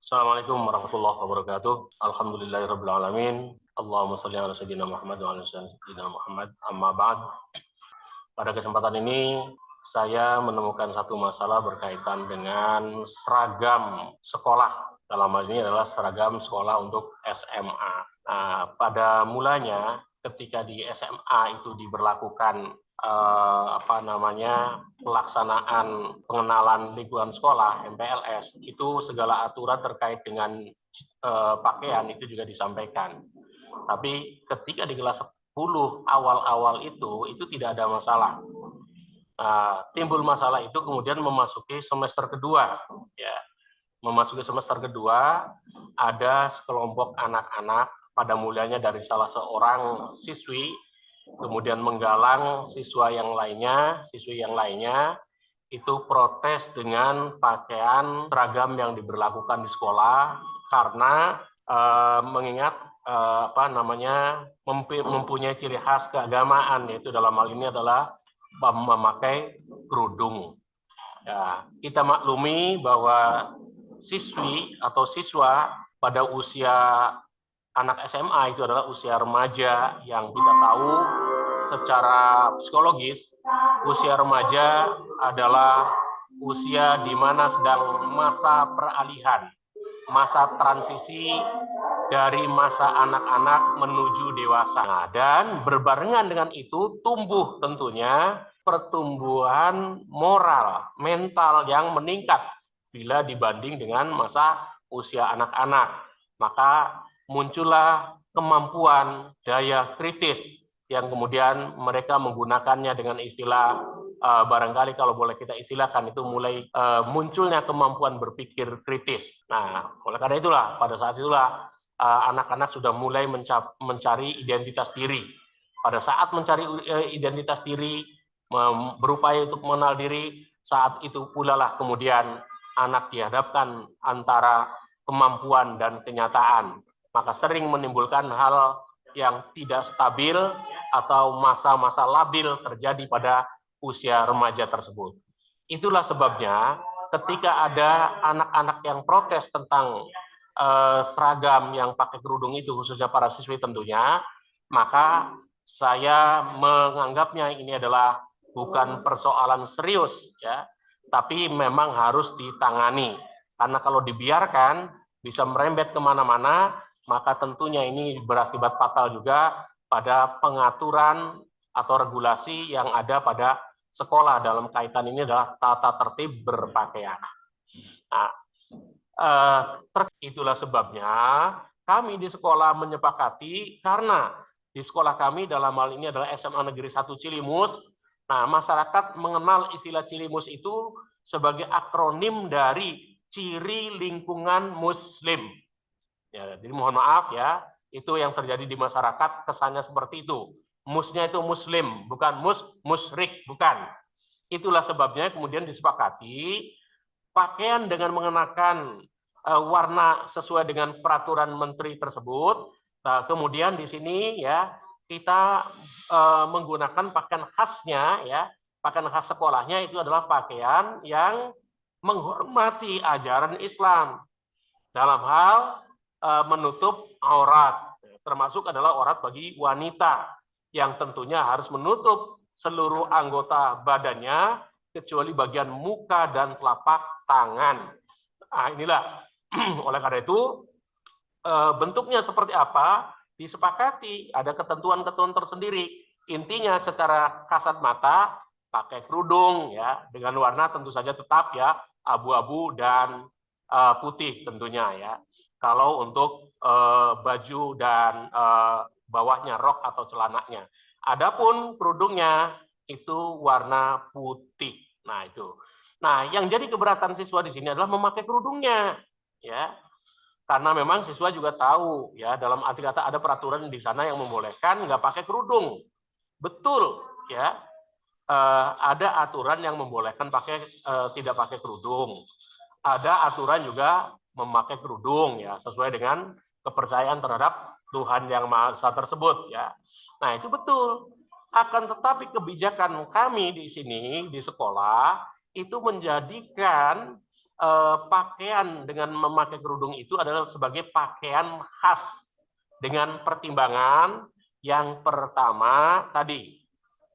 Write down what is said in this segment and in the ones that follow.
Assalamualaikum warahmatullahi wabarakatuh. Alhamdulillahirabbil alamin. Allahumma shalli ala sayyidina Muhammad wa ala sayyidina Muhammad. Amma ba'd. Pada kesempatan ini saya menemukan satu masalah berkaitan dengan seragam sekolah. Dalam hal ini adalah seragam sekolah untuk SMA. Nah, pada mulanya ketika di SMA itu diberlakukan pelaksanaan pengenalan lingkungan sekolah MPLS, itu segala aturan terkait dengan pakaian itu juga disampaikan. Tapi ketika di kelas 10 awal-awal itu tidak ada masalah. Timbul masalah itu kemudian memasuki semester kedua, ya. Memasuki semester kedua, ada sekelompok anak-anak pada mulanya dari salah seorang siswi, kemudian menggalang siswi yang lainnya, itu protes dengan pakaian seragam yang diberlakukan di sekolah karena mengingat mempunyai ciri khas keagamaan, yaitu dalam hal ini adalah memakai kerudung. Ya, kita maklumi bahwa siswi atau siswa pada usia anak SMA itu adalah usia remaja yang kita tahu secara psikologis usia remaja adalah usia di mana sedang masa peralihan, masa transisi dari masa anak-anak menuju dewasa. Nah, dan berbarengan dengan itu tumbuh tentunya pertumbuhan moral, mental yang meningkat bila dibanding dengan masa usia anak-anak. Maka muncullah kemampuan daya kritis yang kemudian mereka menggunakannya dengan istilah barangkali kalau boleh kita istilahkan itu mulai munculnya kemampuan berpikir kritis. Nah, oleh karena itulah pada saat itulah anak-anak sudah mulai mencari identitas diri. Pada saat mencari identitas diri, berupaya untuk mengenal diri, saat itu pula lah kemudian anak dihadapkan antara kemampuan dan kenyataan. Maka sering menimbulkan hal yang tidak stabil atau masa-masa labil terjadi pada usia remaja tersebut. Itulah sebabnya ketika ada anak-anak yang protes tentang seragam yang pakai kerudung itu, khususnya para siswi tentunya, maka saya menganggapnya ini adalah bukan persoalan serius, ya, tapi memang harus ditangani. Karena kalau dibiarkan bisa merembet kemana-mana, maka tentunya ini berakibat fatal juga pada pengaturan atau regulasi yang ada pada sekolah dalam kaitan ini adalah tata tertib berpakaian. Nah, itulah sebabnya kami di sekolah menyepakati, karena di sekolah kami dalam hal ini adalah SMA Negeri 1 Cilimus. Nah, masyarakat mengenal istilah Cilimus itu sebagai akronim dari ciri lingkungan Muslim. Ya, jadi mohon maaf ya, itu yang terjadi di masyarakat kesannya seperti itu. Musnya itu Muslim, bukan musyrik, bukan. Itulah sebabnya kemudian disepakati pakaian dengan mengenakan warna sesuai dengan peraturan menteri tersebut. Nah, kemudian di sini ya kita menggunakan pakaian khasnya, ya, pakaian khas sekolahnya itu adalah pakaian yang menghormati ajaran Islam dalam hal menutup aurat, termasuk adalah aurat bagi wanita yang tentunya harus menutup seluruh anggota badannya kecuali bagian muka dan telapak tangan. Nah, inilah oleh karena itu bentuknya seperti apa disepakati, ada ketentuan-ketentuan tersendiri. Intinya secara kasat mata pakai kerudung ya dengan warna tentu saja tetap ya abu-abu dan putih tentunya ya. Kalau untuk baju dan bawahnya rok atau celananya. Adapun kerudungnya itu warna putih. Nah, itu. Nah, yang jadi keberatan siswa di sini adalah memakai kerudungnya, ya. Karena memang siswa juga tahu, ya, dalam arti kata ada peraturan di sana yang membolehkan nggak pakai kerudung. Betul, ya. Ada aturan yang membolehkan tidak pakai kerudung. Ada aturan juga memakai kerudung, ya, sesuai dengan kepercayaan terhadap Tuhan Yang Maha Esa tersebut, ya. Nah, itu betul. Akan tetapi kebijakan kami di sini di sekolah itu menjadikan pakaian dengan memakai kerudung itu adalah sebagai pakaian khas dengan pertimbangan yang pertama tadi,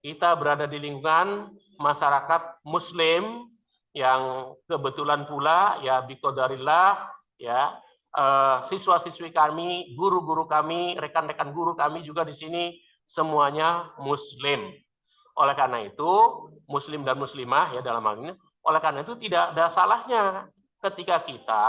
kita berada di lingkungan masyarakat Muslim yang kebetulan pula ya biqadarillah ya siswa-siswi kami, guru-guru kami, rekan-rekan guru kami juga di sini semuanya Muslim. Oleh karena itu, Muslim dan Muslimah ya dalam hal ini, oleh karena itu tidak ada salahnya ketika kita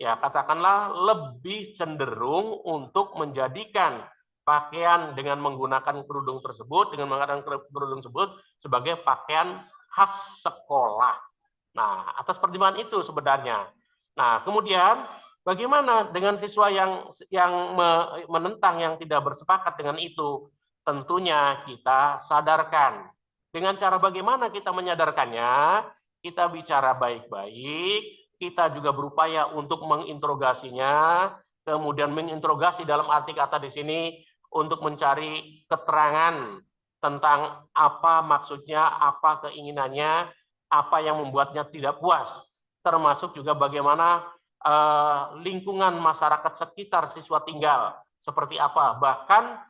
ya katakanlah lebih cenderung untuk menjadikan pakaian dengan menggunakan kerudung tersebut, dengan menggunakan kerudung tersebut sebagai pakaian khas sekolah. Nah, atas pertimbangan itu sebenarnya. Nah, kemudian bagaimana dengan siswa yang menentang, yang tidak bersepakat dengan itu? Tentunya kita sadarkan. Dengan cara bagaimana kita menyadarkannya? Kita bicara baik-baik, kita juga berupaya untuk menginterogasinya, kemudian menginterogasi dalam arti kata di sini untuk mencari keterangan tentang apa maksudnya, apa keinginannya, apa yang membuatnya tidak puas, termasuk juga bagaimana lingkungan masyarakat sekitar siswa tinggal, seperti apa, bahkan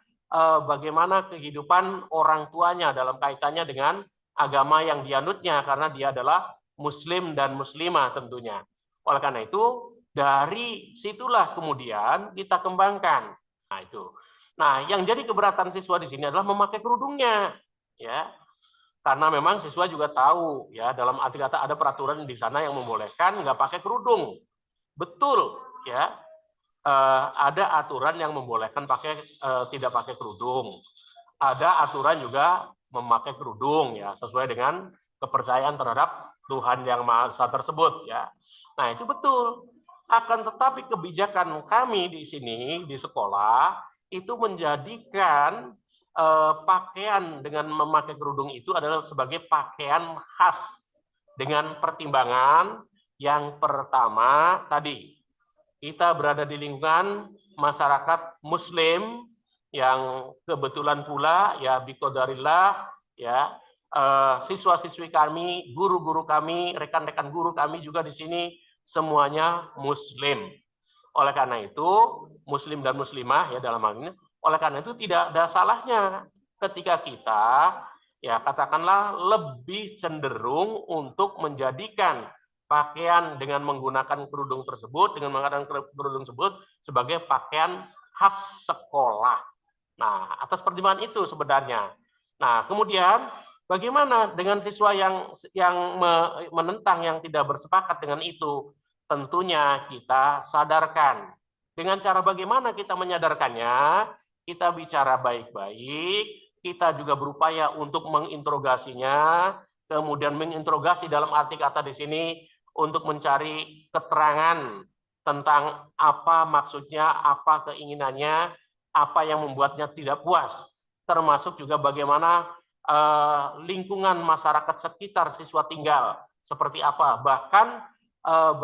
bagaimana kehidupan orang tuanya dalam kaitannya dengan agama yang dianutnya, karena dia adalah Muslim dan Muslimah tentunya. Oleh karena itu, dari situlah kemudian kita kembangkan. Nah, itu. Nah, yang jadi keberatan siswa di sini adalah memakai kerudungnya, ya. Karena memang siswa juga tahu, ya, dalam arti kata ada peraturan di sana yang membolehkan nggak pakai kerudung. Betul, ya. Ada aturan yang membolehkan tidak pakai kerudung. Ada aturan juga memakai kerudung, ya, sesuai dengan kepercayaan terhadap Tuhan Yang Maha Esa tersebut, ya. Nah, itu betul. Akan tetapi kebijakan kami di sini di sekolah itu menjadikan pakaian dengan memakai kerudung itu adalah sebagai pakaian khas dengan pertimbangan yang pertama tadi, kita berada di lingkungan masyarakat Muslim yang kebetulan pula ya biqadarillah ya siswa-siswi kami, guru-guru kami, rekan-rekan guru kami juga di sini semuanya Muslim. Oleh karena itu, Muslim dan Muslimah ya dalam hal ini, oleh karena itu tidak ada salahnya ketika kita ya katakanlah lebih cenderung untuk menjadikan pakaian dengan menggunakan kerudung tersebut, dengan menggunakan kerudung tersebut sebagai pakaian khas sekolah. Nah, atas pertimbangan itu sebenarnya. Nah, kemudian bagaimana dengan siswa yang menentang, yang tidak bersepakat dengan itu? Tentunya kita sadarkan. Dengan cara bagaimana kita menyadarkannya? Kita bicara baik-baik, kita juga berupaya untuk menginterogasinya, kemudian menginterogasi dalam arti kata di sini untuk mencari keterangan tentang apa maksudnya, apa keinginannya, apa yang membuatnya tidak puas, termasuk juga bagaimana lingkungan masyarakat sekitar siswa tinggal, seperti apa, bahkan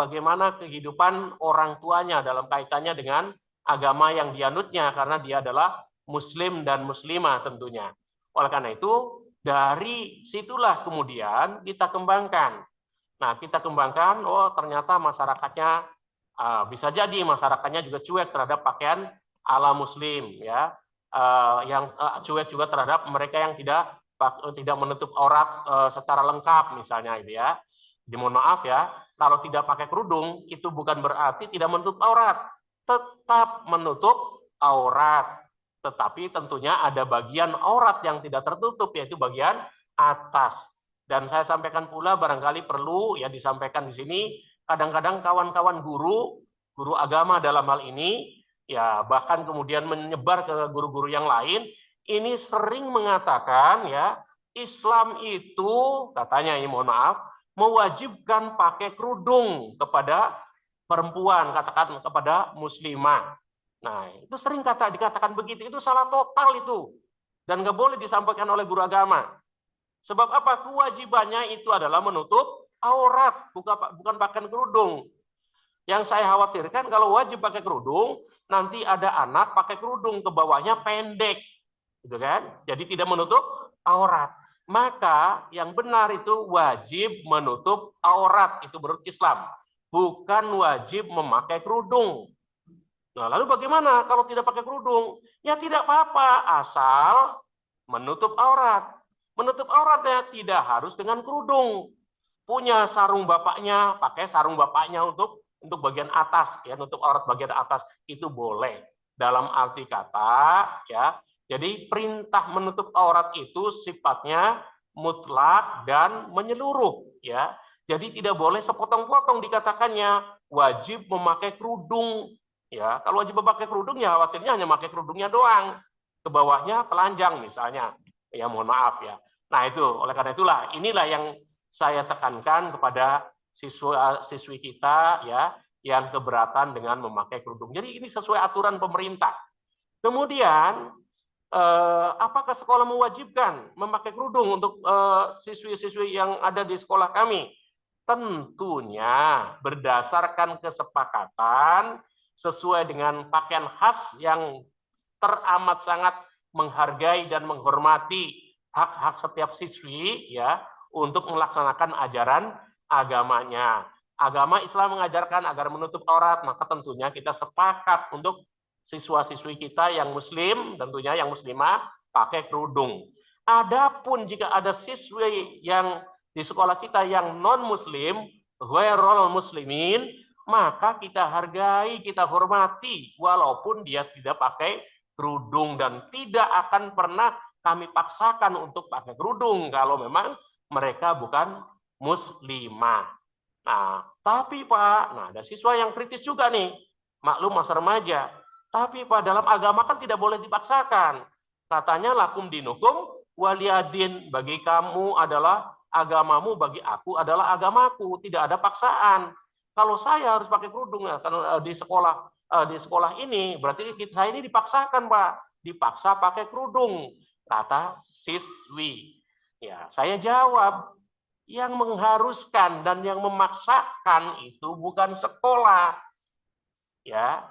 bagaimana kehidupan orang tuanya dalam kaitannya dengan agama yang dianutnya, karena dia adalah Muslim dan Muslimah tentunya. Oleh karena itu, dari situlah kemudian kita kembangkan. Nah, kita kembangkan, oh ternyata masyarakatnya, bisa jadi masyarakatnya juga cuek terhadap pakaian ala Muslim, ya, yang cuek juga terhadap mereka yang tidak menutup aurat secara lengkap, misalnya, itu ya. Dimohon maaf ya, kalau tidak pakai kerudung itu bukan berarti tidak menutup aurat, tetap menutup aurat, tetapi tentunya ada bagian aurat yang tidak tertutup, yaitu bagian atas. Dan saya sampaikan pula, barangkali perlu ya disampaikan di sini, kadang-kadang kawan-kawan guru agama dalam hal ini, ya bahkan kemudian menyebar ke guru-guru yang lain, ini sering mengatakan ya Islam itu katanya, ya mohon maaf, mewajibkan pakai kerudung kepada perempuan, katakan kepada muslimah. Nah, itu sering dikatakan begitu, itu salah total itu. Dan nggak boleh disampaikan oleh guru agama. Sebab apa? Kewajibannya itu adalah menutup aurat, bukan pakai kerudung. Yang saya khawatirkan kalau wajib pakai kerudung, nanti ada anak pakai kerudung, ke bawahnya pendek. Gitu kan? Jadi tidak menutup aurat. maka yang benar itu wajib menutup aurat, itu menurut Islam, bukan wajib memakai kerudung. Nah, lalu bagaimana kalau tidak pakai kerudung? Ya tidak apa-apa, asal menutup aurat. Menutup auratnya tidak harus dengan kerudung. Punya sarung bapaknya, pakai sarung bapaknya untuk bagian atas, ya, nutup aurat bagian atas itu boleh. Dalam arti kata, ya. Jadi perintah menutup aurat itu sifatnya mutlak dan menyeluruh, ya. Jadi tidak boleh sepotong-potong dikatakannya wajib memakai kerudung, ya. Kalau wajib memakai kerudung ya khawatirnya hanya memakai kerudungnya doang, ke bawahnya telanjang misalnya, ya mohon maaf ya. Nah itu, oleh karena itulah inilah yang saya tekankan kepada siswi kita, ya, yang keberatan dengan memakai kerudung. Jadi ini sesuai aturan pemerintah. Kemudian apakah sekolah mewajibkan memakai kerudung untuk siswi-siswi yang ada di sekolah kami? Tentunya berdasarkan kesepakatan sesuai dengan pakaian khas yang teramat sangat menghargai dan menghormati hak-hak setiap siswi, ya, untuk melaksanakan ajaran agamanya. Agama Islam mengajarkan agar menutup aurat, maka tentunya kita sepakat untuk siswa-siswi kita yang muslim, tentunya yang muslimah, pakai kerudung. Adapun jika ada siswi yang di sekolah kita yang non-muslim, ghairul muslimin, maka kita hargai, kita hormati, walaupun dia tidak pakai kerudung, dan tidak akan pernah kami paksakan untuk pakai kerudung kalau memang mereka bukan muslimah. Nah, tapi Pak, nah ada siswa yang kritis juga nih, maklum masa remaja. Tapi Pak, dalam agama kan tidak boleh dipaksakan. Katanya lakum dinukum waliyadin, bagi kamu adalah agamamu, bagi aku adalah agamaku, tidak ada paksaan. Kalau saya harus pakai kerudung ya, karena di sekolah ini berarti saya ini dipaksakan, Pak, dipaksa pakai kerudung, kata siswi. Ya, saya jawab, yang mengharuskan dan yang memaksakan itu bukan sekolah. Ya,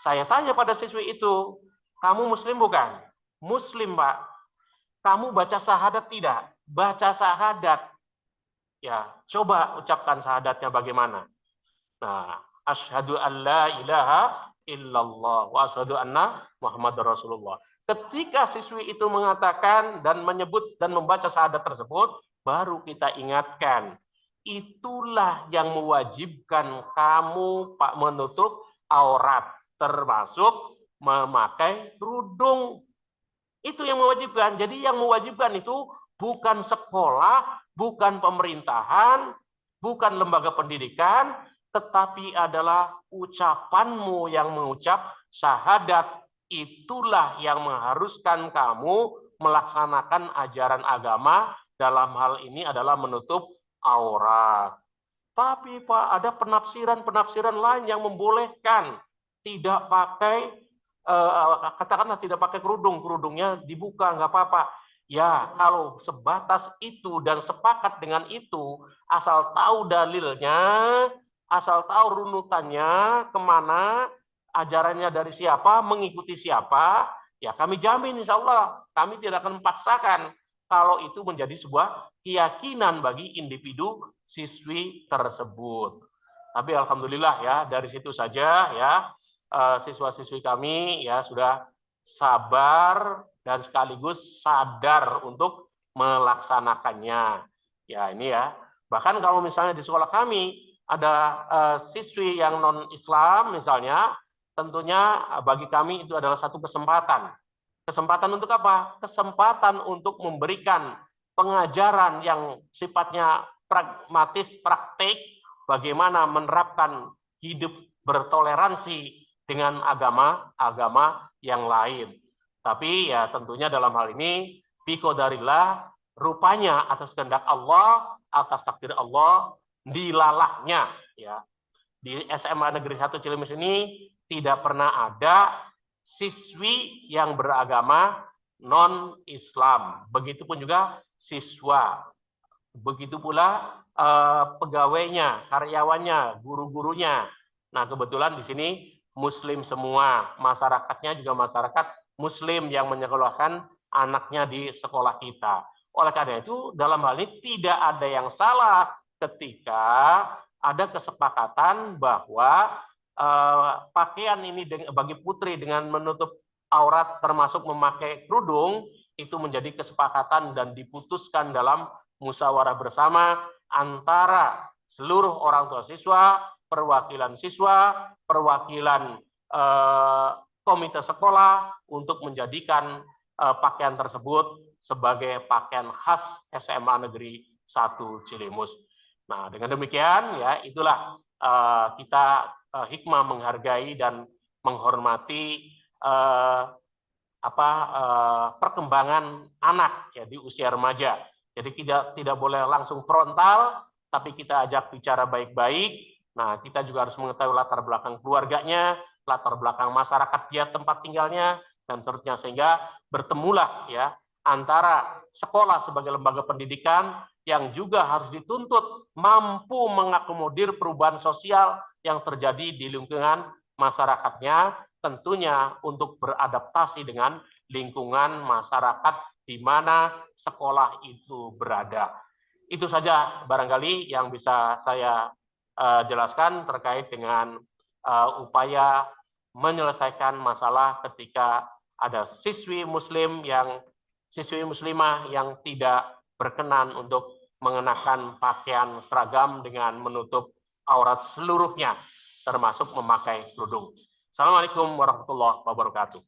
saya tanya pada siswi itu, kamu muslim bukan? Muslim, Pak. Kamu baca syahadat tidak? Baca syahadat. Ya, coba ucapkan syahadatnya bagaimana? Nah, asyhadu an la ilaha illallah wa asyhadu anna Muhammadar Rasulullah. Ketika siswi itu mengatakan dan menyebut dan membaca syahadat tersebut, baru kita ingatkan, itulah yang mewajibkan kamu, Pak, menutup aurat, termasuk memakai kerudung. Itu yang mewajibkan. Jadi yang mewajibkan itu bukan sekolah, bukan pemerintahan, bukan lembaga pendidikan, tetapi adalah ucapanmu yang mengucap syahadat. Itulah yang mengharuskan kamu melaksanakan ajaran agama, dalam hal ini adalah menutup aurat. Tapi Pak, ada penafsiran-penafsiran lain yang membolehkan tidak pakai, katakanlah tidak pakai kerudung, kerudungnya dibuka, nggak apa-apa. Ya, kalau sebatas itu dan sepakat dengan itu, asal tahu dalilnya, asal tahu runutannya, kemana, ajarannya dari siapa, mengikuti siapa, ya kami jamin insya Allah, kami tidak akan memaksakan kalau itu menjadi sebuah keyakinan bagi individu siswi tersebut. Tapi alhamdulillah ya, dari situ saja ya, siswa-siswi kami ya sudah sabar dan sekaligus sadar untuk melaksanakannya. Ya ini ya, bahkan kalau misalnya di sekolah kami ada siswi yang non-Islam misalnya, tentunya bagi kami itu adalah satu kesempatan. Kesempatan untuk apa? Kesempatan untuk memberikan pengajaran yang sifatnya pragmatis, praktik, bagaimana menerapkan hidup bertoleransi dengan agama-agama yang lain. Tapi ya tentunya dalam hal ini, biqadarillah, rupanya atas kehendak Allah, atas takdir Allah, dilalahnya ya. Di SMA Negeri 1 Cilemis ini tidak pernah ada siswi yang beragama non-Islam. Begitupun juga siswa. Begitu pula pegawainya, karyawannya, guru-gurunya. Nah, kebetulan di sini Muslim semua. Masyarakatnya juga masyarakat Muslim yang menyekolahkan anaknya di sekolah kita. Oleh karena itu, dalam hal ini tidak ada yang salah ketika ada kesepakatan bahwa pakaian ini bagi putri dengan menutup aurat termasuk memakai kerudung itu menjadi kesepakatan dan diputuskan dalam musyawarah bersama antara seluruh orang tua siswa, perwakilan komite sekolah untuk menjadikan pakaian tersebut sebagai pakaian khas SMA Negeri 1 Cilimus. Nah, dengan demikian ya itulah kita hikmah menghargai dan menghormati perkembangan anak ya di usia remaja. Jadi tidak boleh langsung frontal, tapi kita ajak bicara baik-baik. Nah, kita juga harus mengetahui latar belakang keluarganya, latar belakang masyarakat dia tempat tinggalnya, dan seterusnya, sehingga bertemulah ya antara sekolah sebagai lembaga pendidikan yang juga harus dituntut mampu mengakomodir perubahan sosial yang terjadi di lingkungan masyarakatnya, tentunya untuk beradaptasi dengan lingkungan masyarakat di mana sekolah itu berada. Itu saja barangkali yang bisa saya jelaskan terkait dengan upaya menyelesaikan masalah ketika ada siswi muslimah yang tidak berkenan untuk mengenakan pakaian seragam dengan menutup aurat seluruhnya, termasuk memakai kerudung. Assalamualaikum warahmatullahi wabarakatuh.